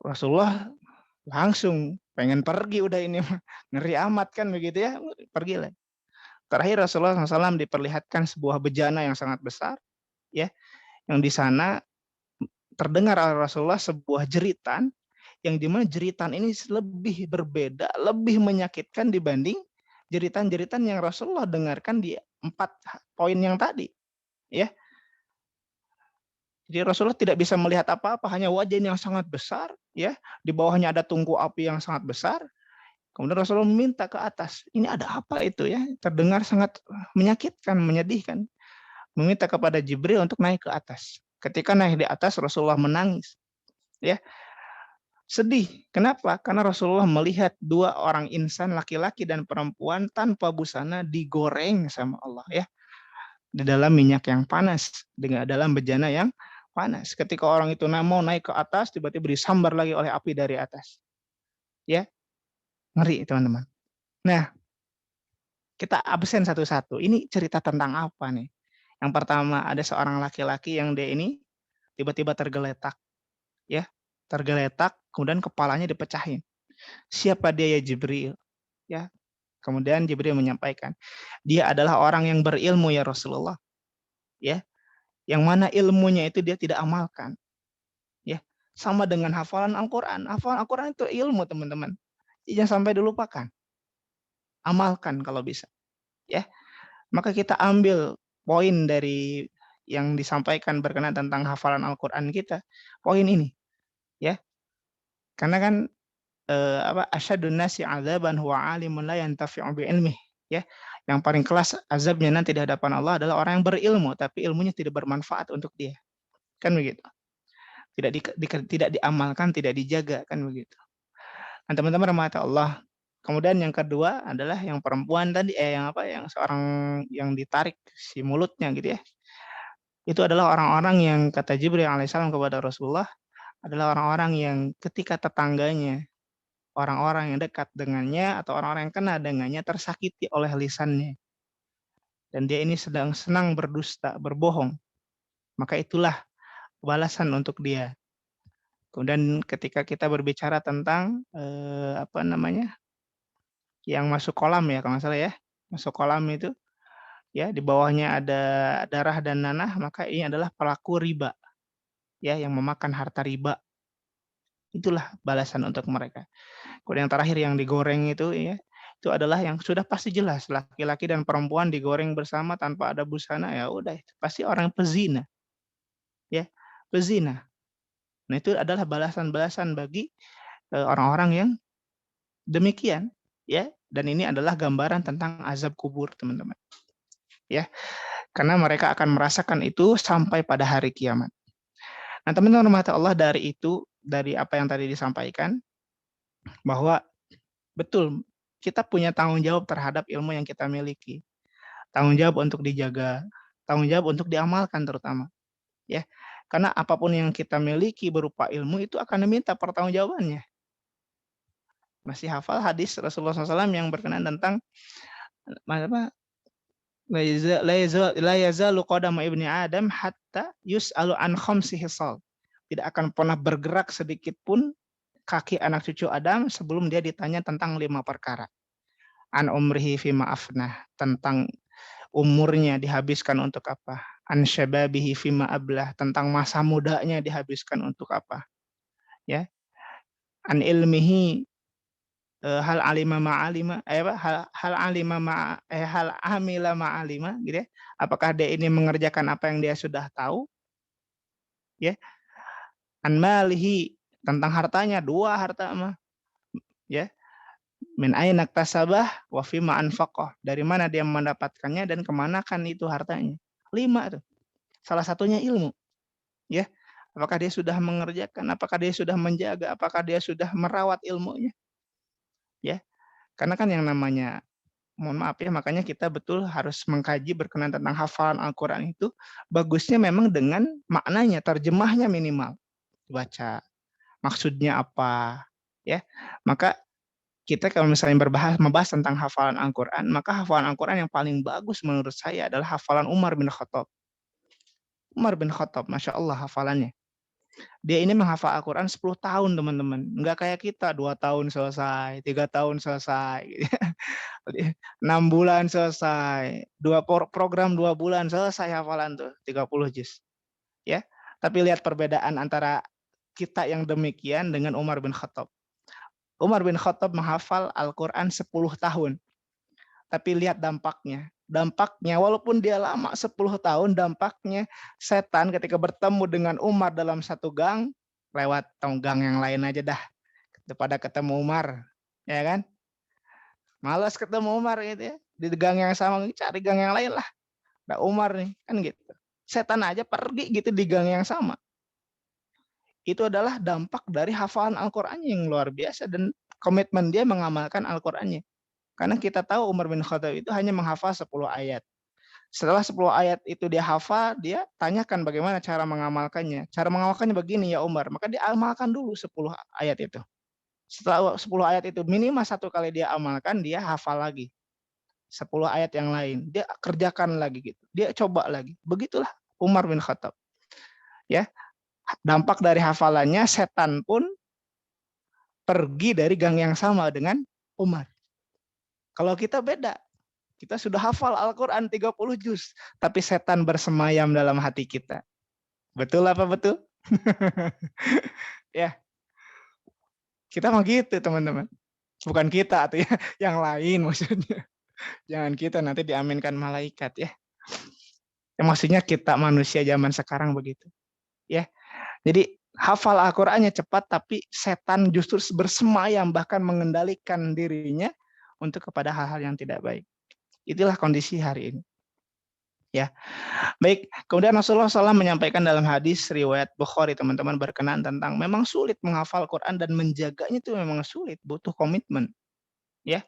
Rasulullah langsung pengen pergi udah ini ngeri amat kan begitu ya, pergi lah. Terakhir Rasulullah SAW diperlihatkan sebuah bejana yang sangat besar, ya, yang di sana terdengar oleh Rasulullah sebuah jeritan, yang dimana jeritan ini lebih berbeda, lebih menyakitkan dibanding jeritan-jeritan yang Rasulullah dengarkan di 4 poin yang tadi, ya. Jadi Rasulullah tidak bisa melihat apa-apa, hanya wajah yang sangat besar, ya, di bawahnya ada tungku api yang sangat besar. Kemudian Rasulullah meminta ke atas, ini ada apa itu ya? Terdengar sangat menyakitkan, menyedihkan. Meminta kepada Jibril untuk naik ke atas. Ketika naik di atas, Rasulullah menangis, ya. Sedih. Kenapa? Karena Rasulullah melihat 2 orang insan, laki-laki dan perempuan tanpa busana digoreng sama Allah, ya. Di dalam minyak yang panas, dengan dalam bejana yang panas. Ketika orang itu mau naik ke atas, tiba-tiba disambar lagi oleh api dari atas. Ya, ngeri teman-teman. Nah, kita absen satu-satu. Ini cerita tentang apa nih? Yang pertama, ada seorang laki-laki yang dia ini tiba-tiba tergeletak, ya, tergeletak, kemudian kepalanya dipecahin. Siapa dia ya Jibril? Ya, kemudian Jibril menyampaikan, dia adalah orang yang berilmu ya Rasulullah, ya, yang mana ilmunya itu dia tidak amalkan, ya, sama dengan hafalan Al-Quran. Hafalan Al-Quran itu ilmu teman-teman, jangan sampai dilupakan, amalkan kalau bisa, ya. Maka kita ambil poin dari yang disampaikan berkenaan tentang hafalan Al-Qur'an kita, poin ini, ya. Karena kan, asyadun nasi 'adzaban huwa 'alimun la yantafi'u bi'ilmih, ya. Yang paling kelas azabnya nanti di hadapan Allah adalah orang yang berilmu, tapi ilmunya tidak bermanfaat untuk dia, kan begitu. Tidak diamalkan, tidak dijaga, kan begitu. Nah, teman-teman rahmati Allah, kemudian yang kedua adalah yang perempuan tadi, yang seorang yang ditarik si mulutnya gitu ya. Itu adalah orang-orang yang kata Jibril alaihissalam kepada Rasulullah, adalah orang-orang yang ketika tetangganya, orang-orang yang dekat dengannya atau orang-orang yang kenal dengannya tersakiti oleh lisannya. Dan dia ini sedang senang berdusta, berbohong. Maka itulah balasan untuk dia. Kemudian ketika kita berbicara tentang, yang masuk kolam ya kalau nggak salah ya, masuk kolam itu, ya di bawahnya ada darah dan nanah, maka ini adalah pelaku riba, ya yang memakan harta riba. Itulah balasan untuk mereka. Kemudian yang terakhir yang digoreng itu ya, itu adalah yang sudah pasti jelas laki-laki dan perempuan digoreng bersama tanpa ada busana, ya udah itu pasti orang pezina, ya, pezina. Nah itu adalah balasan-balasan bagi, orang-orang yang demikian, ya, dan ini adalah gambaran tentang azab kubur, teman-teman, ya. Karena mereka akan merasakan itu sampai pada hari kiamat. Nah, teman-teman rahmati Allah, dari itu, dari apa yang tadi disampaikan, bahwa betul kita punya tanggung jawab terhadap ilmu yang kita miliki. Tanggung jawab untuk dijaga, tanggung jawab untuk diamalkan terutama, ya. Karena apapun yang kita miliki berupa ilmu itu akan diminta pertanggungjawabannya. Masih hafal hadis Rasulullah SAW yang berkenaan tentang apa, la yazalu qadama ibni Adam hatta yus'alu an khamsi hisal. Tidak akan pernah bergerak sedikit pun kaki anak cucu Adam sebelum dia ditanya tentang 5 perkara. An umrihi fima afnah, tentang umurnya dihabiskan untuk apa. An syababihi fima ablah, tentang masa mudanya dihabiskan untuk apa. Ya. An ilmihi hal alima ma'alima, hal alima hal amila ma'alima gitu ya. Apakah dia ini mengerjakan apa yang dia sudah tahu? Ya. An malihi, tentang hartanya, 2 harta mah. Ya. Min aina iktasabah wa fima anfaqah, dari mana dia mendapatkannya dan kemanakan itu hartanya. 5 tuh. Salah satunya ilmu, ya. Apakah dia sudah mengerjakan, apakah dia sudah menjaga, apakah dia sudah merawat ilmunya, ya. Karena kan yang namanya, mohon maaf ya, makanya kita betul harus mengkaji berkenaan tentang hafalan Al-Qur'an itu, bagusnya memang dengan maknanya, terjemahnya minimal. Baca, maksudnya apa, ya. Maka kita kalau misalnya membahas tentang hafalan Al-Qur'an, maka hafalan Al-Qur'an yang paling bagus menurut saya adalah hafalan Umar bin Khattab. Umar bin Khattab, Masya Allah hafalannya. Dia ini menghafal Al-Qur'an 10 tahun, teman-teman. Enggak kayak kita 2 tahun selesai, 3 tahun selesai, gitu ya. 6 bulan selesai, program 2 bulan selesai hafalan tuh, 30 juz, ya. Tapi lihat perbedaan antara kita yang demikian dengan Umar bin Khattab. Umar bin Khattab menghafal Al-Qur'an 10 tahun. Tapi lihat dampaknya. Dampaknya walaupun dia lama 10 tahun, dampaknya setan ketika bertemu dengan Umar dalam satu gang, lewat gang yang lain aja dah. Daripada ketemu Umar, ya kan? Malas ketemu Umar gitu ya. Di gang yang sama, cari gang yang lain lah. Nah Umar nih, kan gitu. Setan aja pergi gitu di gang yang sama. Itu adalah dampak dari hafalan Al-Qur'annya yang luar biasa dan komitmen dia mengamalkan Al-Qur'annya. Karena kita tahu Umar bin Khattab itu hanya menghafal 10 ayat. Setelah 10 ayat itu dia hafal, dia tanyakan bagaimana cara mengamalkannya. Cara mengamalkannya begini ya Umar, maka dia amalkan dulu 10 ayat itu. Setelah 10 ayat itu minimal 1 kali dia amalkan, dia hafal lagi 10 ayat yang lain. Dia kerjakan lagi gitu. Dia coba lagi. Begitulah Umar bin Khattab. Ya. Dampak dari hafalannya, setan pun pergi dari gang yang sama dengan Umar. Kalau kita beda. Kita sudah hafal Al-Qur'an 30 juz, tapi setan bersemayam dalam hati kita. Betul apa betul? Ya. Kita mah gitu, teman-teman. Bukan kita tuh ya, yang lain maksudnya. Jangan kita nanti diaminkan malaikat ya. Ya, maksudnya kita manusia zaman sekarang begitu, ya. Jadi hafal Al-Qur'annya cepat, tapi setan justru bersemayam bahkan mengendalikan dirinya untuk kepada hal-hal yang tidak baik. Itulah kondisi hari ini. Ya, baik. Kemudian Rasulullah SAW menyampaikan dalam hadis riwayat Bukhari, teman-teman, berkenaan tentang memang sulit menghafal Quran dan menjaganya itu memang sulit, butuh komitmen. Ya,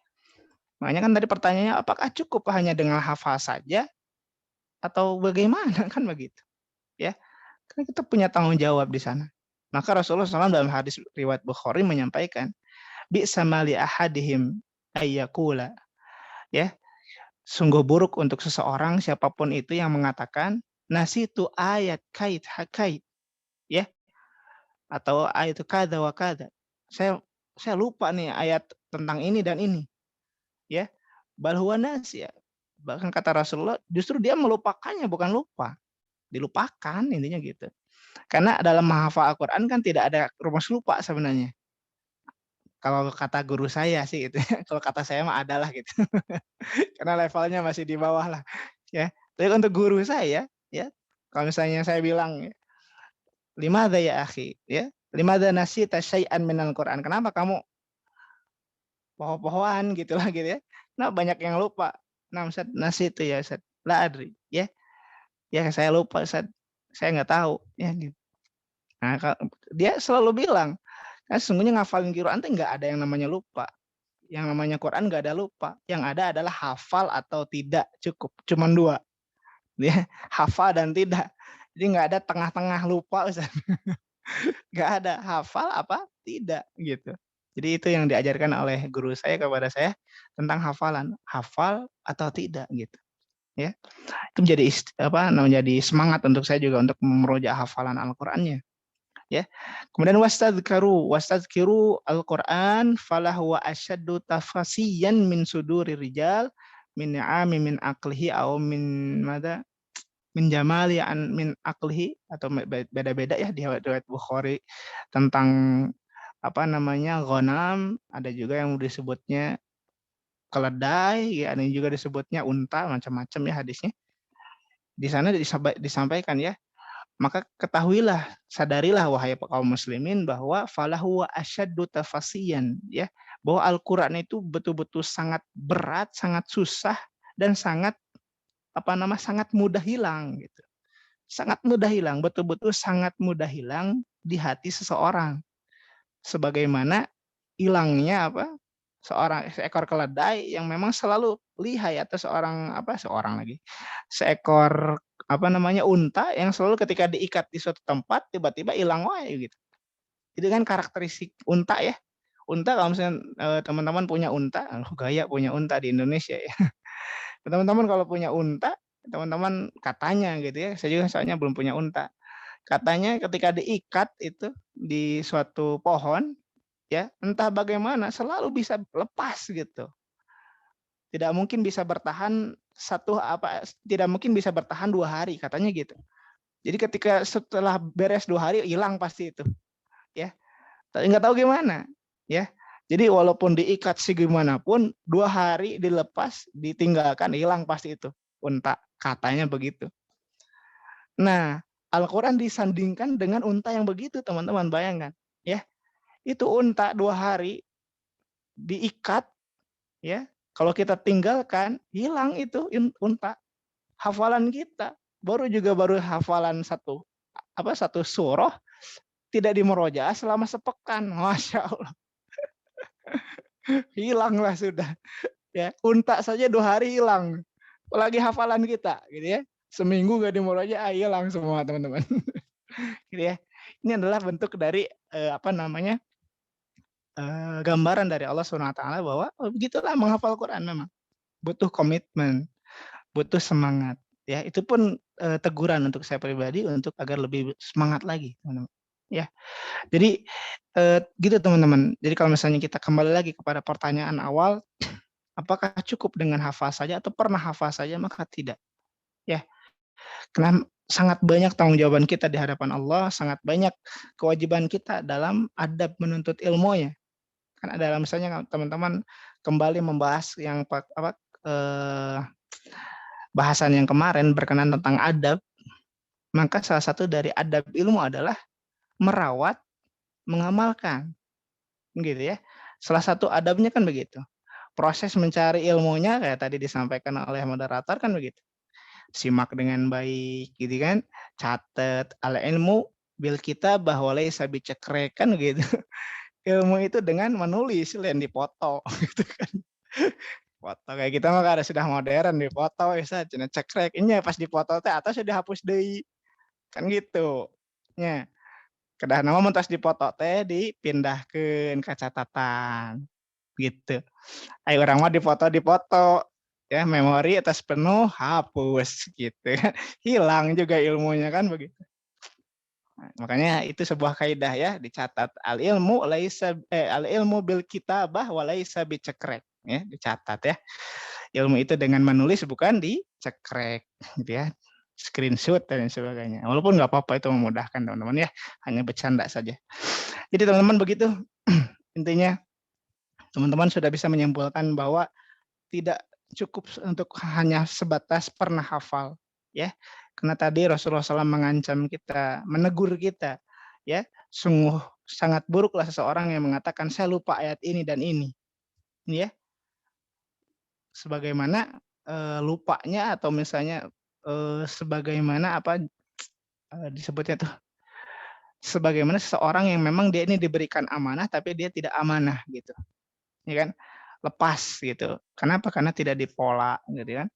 makanya kan tadi pertanyaannya apakah cukup hanya dengan hafal saja atau bagaimana kan begitu. Ya, kan kita punya tanggung jawab di sana. Maka Rasulullah SAW dalam hadis riwayat Bukhari menyampaikan, bi'sa li ahadihim ayyakula. Ya, sungguh buruk untuk seseorang siapapun itu yang mengatakan nasitu ayat kait hakait, ya, atau ayat kada wa kada. Saya lupa nih ayat tentang ini dan ini, ya. Bal huwa nasi, ya. Bahkan kata Rasulullah justru dia melupakannya, bukan lupa, dilupakan intinya gitu. Karena dalam menghafal Al-Qur'an kan tidak ada rumus lupa sebenarnya. Kalau kata guru saya sih gitu ya, kalau kata saya mah adalah gitu. Karena levelnya masih di bawah lah, ya. Tapi untuk guru saya, ya, kalau misalnya saya bilang, "Limadza ya akhi?" Ya, "Limadza nasita syai'an minal Qur'an?" Kenapa kamu poho-pohoan gitulah gitu ya. Nah, banyak yang lupa. Nah, Ustaz, nasitu ya Ustaz, la adri, ya. Ya saya lupa Ustaz, saya nggak tahu, ya gitu. Nah, dia selalu bilang, kan sesungguhnya ngafalin Quran tuh nggak ada yang namanya lupa. Yang namanya Quran nggak ada lupa, yang ada adalah hafal atau tidak, cukup, cuman 2, ya, hafal dan tidak. Jadi nggak ada tengah-tengah lupa Ustaz, nggak ada, hafal apa tidak, gitu. Jadi itu yang diajarkan oleh guru saya kepada saya tentang hafalan, hafal atau tidak gitu, ya. Itu menjadi menjadi semangat untuk saya juga untuk memurojaah hafalan Al-Qur'annya, ya. Kemudian wastadzkiru Al-Qur'an falahu asyaddu tafasiyan min suduri rijal min ni'ami min aqlihi aw min madza min jamali an min aqlihi, atau beda-beda ya di riwayat Bukhari tentang ghanam, ada juga yang disebutnya keledai, ya, ada yang juga disebutnya unta, macam-macam ya hadisnya. Di sana disampaikan ya, maka ketahuilah, sadarilah wahai kaum muslimin bahwa falahu wa asyaddu tafasiyan, ya, bahwa Al-Qur'an itu betul-betul sangat berat, sangat susah dan sangat mudah hilang gitu. Sangat mudah hilang, betul-betul sangat mudah hilang di hati seseorang. Sebagaimana hilangnya seekor keledai yang memang selalu lihai, atau seekor unta yang selalu ketika diikat di suatu tempat tiba-tiba hilang wae gitu. Itu kan karakteristik unta ya. Unta kalau misalnya teman-teman punya unta, gaya punya unta di Indonesia ya. Teman-teman kalau punya unta, teman-teman katanya gitu ya, saya juga soalnya belum punya unta. Katanya ketika diikat itu di suatu pohon, ya, entah bagaimana selalu bisa lepas gitu. Tidak mungkin bisa bertahan tidak mungkin bisa bertahan 2 hari katanya gitu. Jadi ketika setelah beres 2 hari hilang pasti itu, ya. Tapi nggak tahu gimana, ya. Jadi walaupun diikat segimanapun 2 hari dilepas, ditinggalkan, hilang pasti itu unta, katanya begitu. Nah, Al-Qur'an disandingkan dengan unta yang begitu, teman-teman, bayangkan, ya. Itu unta 2 hari diikat, ya, kalau kita tinggalkan, hilang itu unta. Hafalan kita, baru hafalan satu surah, tidak dimurojaah selama sepekan, Masya Allah. Hilanglah sudah, ya. Unta saja 2 hari hilang, apalagi hafalan kita, gitu ya. Seminggu nggak dimurojaah, hilang semua, teman-teman. Gitu ya. Ini adalah bentuk dari, gambaran dari Allah SWT bahwa begitulah menghafal Quran memang. Butuh komitmen, butuh semangat, ya. Itu pun, teguran untuk saya pribadi untuk agar lebih semangat lagi, teman-teman, ya. Jadi, gitu teman-teman. Jadi kalau misalnya kita kembali lagi kepada pertanyaan awal, apakah cukup dengan hafal saja atau pernah hafal saja? Maka tidak, ya. Karena sangat banyak tanggung jawaban kita di hadapan Allah, sangat banyak kewajiban kita dalam adab menuntut ilmu ya. kan ada misalnya teman-teman kembali membahas yang eee, bahasan yang kemarin berkenan tentang adab, maka salah satu dari adab ilmu adalah merawat, mengamalkan, gitu ya. Salah satu adabnya kan begitu. Proses mencari ilmunya kayak tadi disampaikan oleh moderator kan begitu. Simak dengan baik gitu kan, catat, al ilmu bil kitabah wa laisa bicekrek kan gitu. Ilmu itu dengan menulis, lain dipoto gitu kan. Foto kayak kita mah kada sudah modern dipoto bisa cenah cekrek, nya pas dipoto teh atas sudah dihapus deui, kan gitu. Nya, kedah nama mun tos dipoto teh dipindahkeun ka catatan, gitu. Aya urang mah dipoto, ya memori atas penuh hapus gitu kan, hilang juga ilmunya kan begitu. Nah, makanya itu sebuah kaidah ya, dicatat al ilmu bil kitabah wa laisa bicekrek ya, dicatat ya. Ilmu itu dengan menulis bukan dicekrek gitu ya, screenshot dan sebagainya. Walaupun nggak apa-apa itu memudahkan teman-teman ya, hanya bercanda saja. Jadi teman-teman begitu intinya teman-teman sudah bisa menyimpulkan bahwa tidak cukup untuk hanya sebatas pernah hafal, ya. Karena tadi Rasulullah SAW mengancam kita, menegur kita, ya. Sungguh sangat buruklah seseorang yang mengatakan, "Saya lupa ayat ini dan ini." Ya, sebagaimana, lupanya atau misalnya, sebagaimana apa, disebutnya tuh, sebagaimana seseorang yang memang dia ini diberikan amanah, tapi dia tidak amanah gitu, ya kan. Lepas gitu. Kenapa? Karena tidak dipola gitu kan.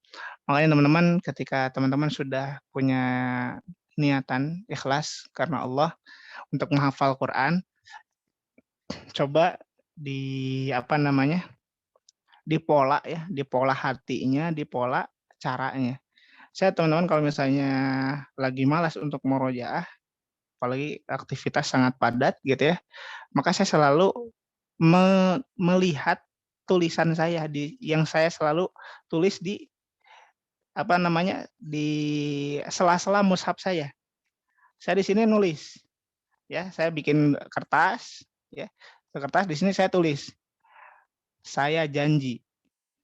Makanya teman-teman ketika teman-teman sudah punya niatan ikhlas karena Allah untuk menghafal Quran, coba apa namanya, dipola ya, dipola hatinya, dipola caranya. Saya teman-teman kalau misalnya lagi malas untuk murojaah, apalagi aktivitas sangat padat gitu ya, maka saya selalu melihat tulisan saya yang saya selalu tulis di apa namanya, di sela-sela mushaf saya. Saya di sini nulis, ya, saya bikin kertas, ya, kertas di sini saya tulis, "Saya janji,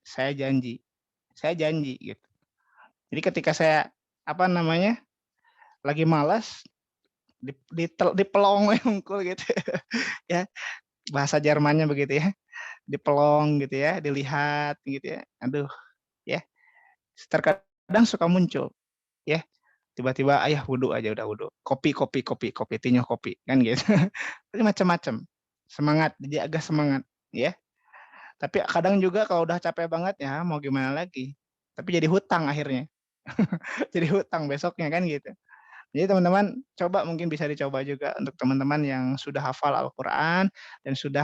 saya janji, saya janji," gitu. Jadi ketika saya, apa namanya, lagi malas, dipelong we hungkul gitu, ya, bahasa Jermannya begitu ya, dipelong gitu ya, dilihat gitu ya, aduh, ya, terkadang suka muncul, ya. Tiba-tiba ayah wudu aja udah wudu, kopi kopi kopi kopi, tinyo kopi, kan gitu. Jadi macam-macam, semangat, jadi agak semangat, ya. Tapi kadang juga kalau udah capek banget, ya mau gimana lagi, tapi jadi hutang akhirnya, jadi hutang besoknya kan gitu. Jadi teman-teman coba mungkin bisa dicoba juga untuk teman-teman yang sudah hafal Al-Qur'an dan sudah,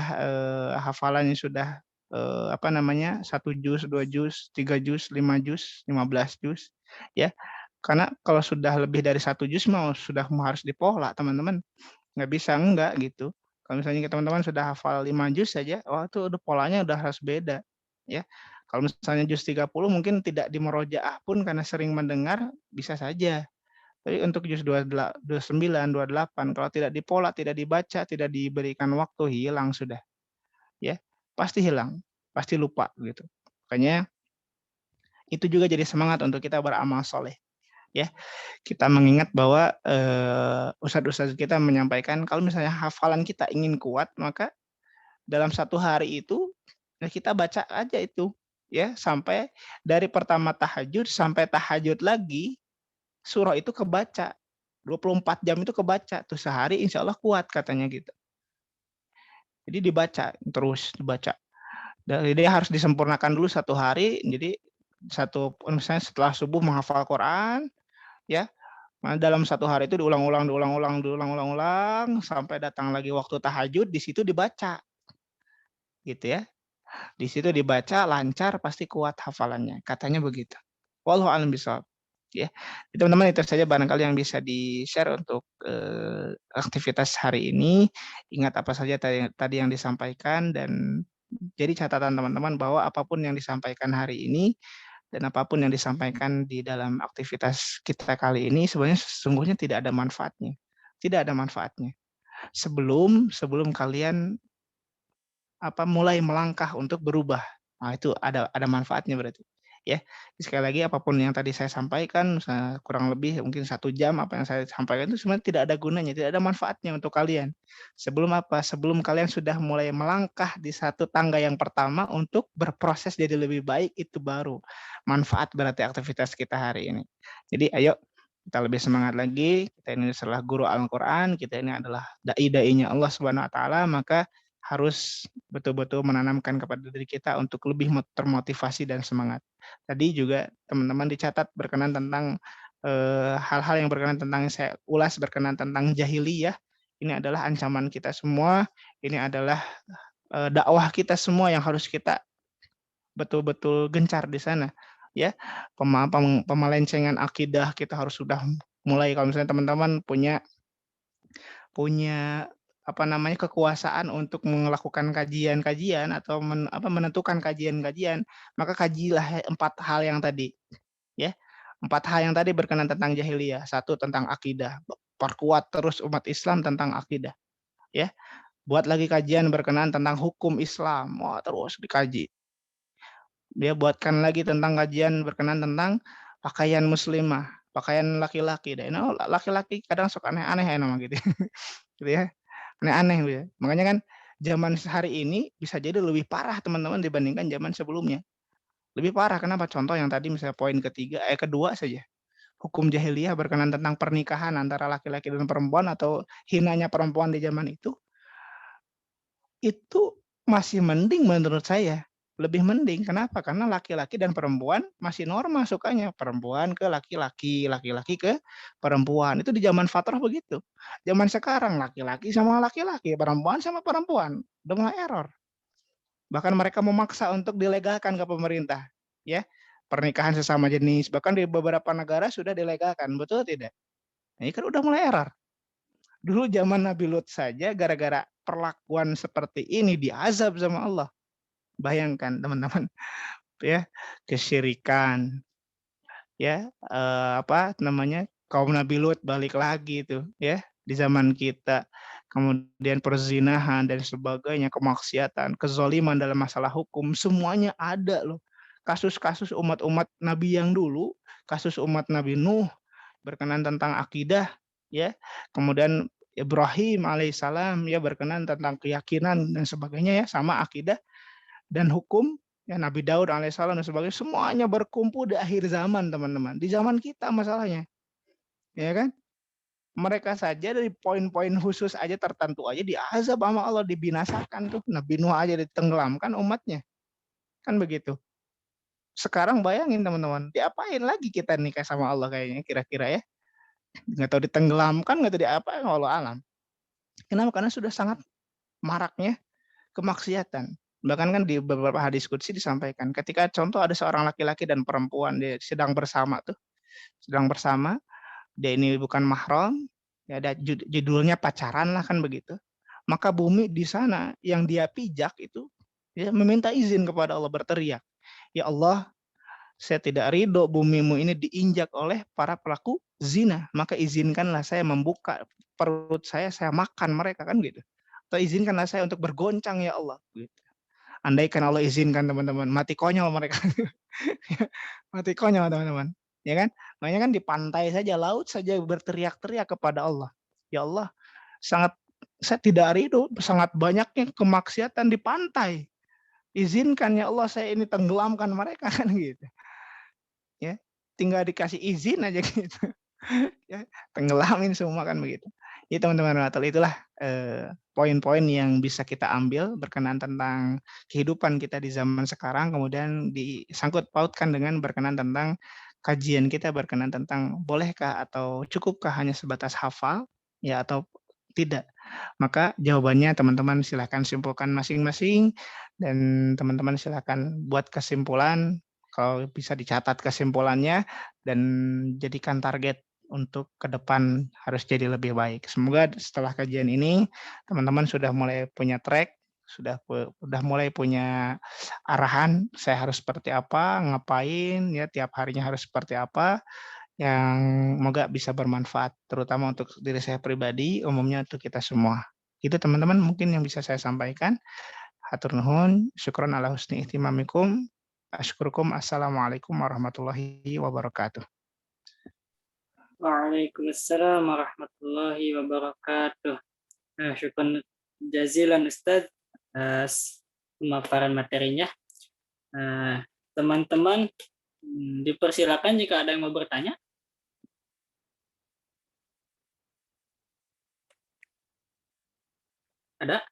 hafalannya sudah, apa namanya, 1 juz, 2 juz, 3 juz, 5 juz, 15 juz, ya. Karena kalau sudah lebih dari 1 juz mah sudah harus dipola teman-teman, nggak bisa enggak gitu. Kalau misalnya teman-teman sudah hafal 5 juz saja, wah itu udah polanya udah harus beda, ya. Kalau misalnya juz 30 mungkin tidak dimurojaah pun karena sering mendengar, bisa saja. Tapi untuk juz 29, 28 kalau tidak dipola, tidak dibaca, tidak diberikan waktu, hilang sudah, ya. Pasti hilang, pasti lupa gitu. Makanya itu juga jadi semangat untuk kita beramal soleh, ya. Kita mengingat bahwa, ustadz-ustadz kita menyampaikan kalau misalnya hafalan kita ingin kuat, maka dalam 1 hari itu, ya kita baca aja itu, ya, sampai dari pertama tahajud sampai tahajud lagi, surah itu kebaca, 24 jam itu kebaca tuh sehari insya Allah kuat katanya gitu. Jadi dibaca, terus dibaca. Jadi dia harus disempurnakan dulu 1 hari, jadi misalnya setelah subuh menghafal Quran, ya. Nah, dalam 1 hari itu diulang-ulang sampai datang lagi waktu tahajud, di situ dibaca, gitu ya. Di situ dibaca lancar pasti kuat hafalannya, katanya begitu. Wallahu a'lam bishawab, ya. Teman-teman itu saja barangkali yang bisa di-share untuk, aktivitas hari ini. Ingat apa saja tadi yang disampaikan dan jadi catatan teman-teman bahwa apapun yang disampaikan hari ini dan apapun yang disampaikan di dalam aktivitas kita kali ini sebenarnya sesungguhnya tidak ada manfaatnya, tidak ada manfaatnya. Sebelum sebelum kalian mulai melangkah untuk berubah. Nah, itu ada manfaatnya berarti, ya. Sekali lagi apapun yang tadi saya sampaikan, kurang lebih mungkin 1 jam apa yang saya sampaikan itu sebenarnya tidak ada gunanya, tidak ada manfaatnya untuk kalian. Sebelum apa? Sebelum kalian sudah mulai melangkah di satu tangga yang pertama untuk berproses jadi lebih baik, itu baru manfaat berarti aktivitas kita hari ini. Jadi ayo kita lebih semangat lagi, kita ini adalah guru Al-Qur'an, kita ini adalah dai-dainya Allah Subhanahu wa taala, maka harus betul-betul menanamkan kepada diri kita untuk lebih termotivasi dan semangat. Tadi juga teman-teman dicatat berkenan tentang, hal-hal yang berkenan tentang yang saya ulas berkenan tentang jahiliyah, ini adalah ancaman kita semua, ini adalah, dakwah kita semua yang harus kita betul-betul gencar di sana, ya. Pemelencengan akidah kita harus sudah mulai kalau misalnya teman-teman punya punya, kekuasaan untuk melakukan kajian-kajian atau menentukan kajian-kajian, maka kajilah 4 hal yang tadi, ya. 4 hal yang tadi berkenaan tentang jahiliyah. Satu tentang akidah, perkuat terus umat Islam tentang akidah, ya. Buat lagi kajian berkenaan tentang hukum Islam, wah terus dikaji. Dia buatkan lagi tentang kajian berkenaan tentang pakaian muslimah, pakaian laki-laki deh. Nah, laki-laki kadang suka aneh-aneh ya nama gitu, gitu ya. Aneh-aneh gitu ya. Makanya kan zaman hari ini bisa jadi lebih parah teman-teman dibandingkan zaman sebelumnya. Lebih parah kenapa? Contoh yang tadi misalnya poin kedua saja. Hukum jahiliyah berkenaan tentang pernikahan antara laki-laki dan perempuan atau hinanya perempuan di zaman itu masih mending menurut saya. Lebih mending, kenapa? Karena laki-laki dan perempuan masih normal sukanya, perempuan ke laki-laki, laki-laki ke perempuan, itu di zaman fatrah begitu. Zaman sekarang laki-laki sama laki-laki, perempuan sama perempuan, udah mulai error. Bahkan mereka memaksa untuk dilegalkan ke pemerintah, ya. Pernikahan sesama jenis, bahkan di beberapa negara sudah dilegalkan, betul tidak? Nah, ini kan udah mulai error. Dulu zaman Nabi Lut saja gara-gara perlakuan seperti ini diazab sama Allah. Bayangkan teman-teman, ya, kesyirikan, ya, kaum Nabi Lut balik lagi tuh, ya, di zaman kita. Kemudian perzinahan dan sebagainya, kemaksiatan, kezaliman dalam masalah hukum, semuanya ada loh. Kasus-kasus umat-umat Nabi yang dulu, kasus umat Nabi Nuh berkenan tentang akidah, ya. Kemudian Ibrahim alaihissalam, ya, berkenan tentang keyakinan dan sebagainya, ya, sama akidah dan hukum, ya, Nabi Daud alaihissalam dan sebagainya, semuanya berkumpul di akhir zaman teman-teman. Di zaman kita masalahnya, ya kan? Mereka saja dari poin-poin khusus aja tertentu aja diazab sama Allah, dibinasakan tuh. Nabi Nuh aja ditenggelamkan umatnya, kan begitu. Sekarang bayangin teman-teman, diapain lagi kita nikah sama Allah kayaknya kira-kira ya? Nggak tahu ditenggelamkan, nggak tahu diapain, wallahu alam. Kenapa? Karena sudah sangat maraknya kemaksiatan. Bahkan kan di beberapa hadis qudsi disampaikan, ketika contoh ada seorang laki-laki dan perempuan, dia sedang bersama tuh, sedang bersama, dia ini bukan mahram, ya ada judulnya pacaran lah kan begitu. Maka bumi di sana yang dia pijak itu, ya meminta izin kepada Allah berteriak, "Ya Allah, saya tidak ridho bumimu ini diinjak oleh para pelaku zina, maka izinkanlah saya membuka perut saya makan mereka," kan gitu. Atau izinkanlah saya untuk bergoncang ya Allah, gitu. Andaikan Allah izinkan teman-teman, mati konyol mereka. Mati konyol teman-teman, ya kan? Makanya kan di pantai saja, laut saja berteriak-teriak kepada Allah. Ya Allah, sangat saya tidak ridho, sangat banyaknya kemaksiatan di pantai. Izinkan ya Allah saya ini tenggelamkan mereka kan gitu. Ya, tinggal dikasih izin aja gitu. Ya, tenggelamin semua kan begitu. Ya teman-teman, itulah poin-poin yang bisa kita ambil berkenaan tentang kehidupan kita di zaman sekarang, kemudian disangkut pautkan dengan berkenaan tentang kajian kita berkenaan tentang bolehkah atau cukupkah hanya sebatas hafal, ya atau tidak. Maka jawabannya teman-teman silahkan simpulkan masing-masing dan teman-teman silahkan buat kesimpulan, kalau bisa dicatat kesimpulannya dan jadikan target untuk ke depan harus jadi lebih baik. Semoga setelah kajian ini teman-teman sudah mulai punya track, sudah mulai punya arahan saya harus seperti apa, ngapain, ya tiap harinya harus seperti apa, yang semoga bisa bermanfaat terutama untuk diri saya pribadi, umumnya untuk kita semua. Itu teman-teman mungkin yang bisa saya sampaikan. Hatur nuhun, syukron ala husni ihtimamikum. Asykurukum. Assalamualaikum warahmatullahi wabarakatuh. Waalaikumsalam warahmatullahi wabarakatuh. Syukran jazilan Ustaz atas pemaparan materinya. Teman-teman, dipersilakan jika ada yang mau bertanya. Ada?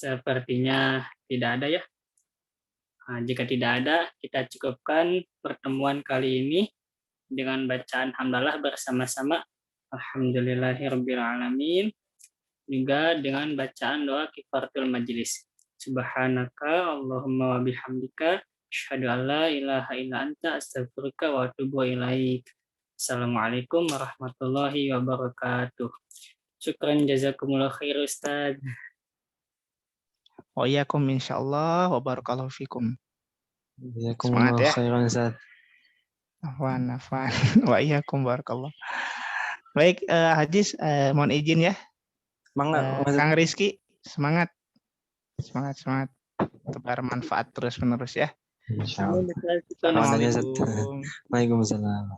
Sepertinya tidak ada ya. Jika tidak ada, kita cukupkan pertemuan kali ini dengan bacaan hamdalah bersama-sama. Alhamdulillahirrabbilalamin. Juga dengan bacaan doa kifaratul majlis. Subhanaka Allahumma wa bihamdika asyhadu an la ilaha illa anta astaghfiruka wa atubu ilaik. Assalamualaikum warahmatullahi wabarakatuh. Syukran jazakumullah khair Ustaz. Wa iyyakum insyaallah wa barakallahu fikum. Jazakumullah khairan Ustaz. Afwan. Wa iyyakum barakallah. Baik, Hajiz, mohon izin ya. Semangat, Kang Rizky, semangat. Tebar manfaat terus-menerus ya. Insyaallah. Assalamualaikum. Waalaikumsalam.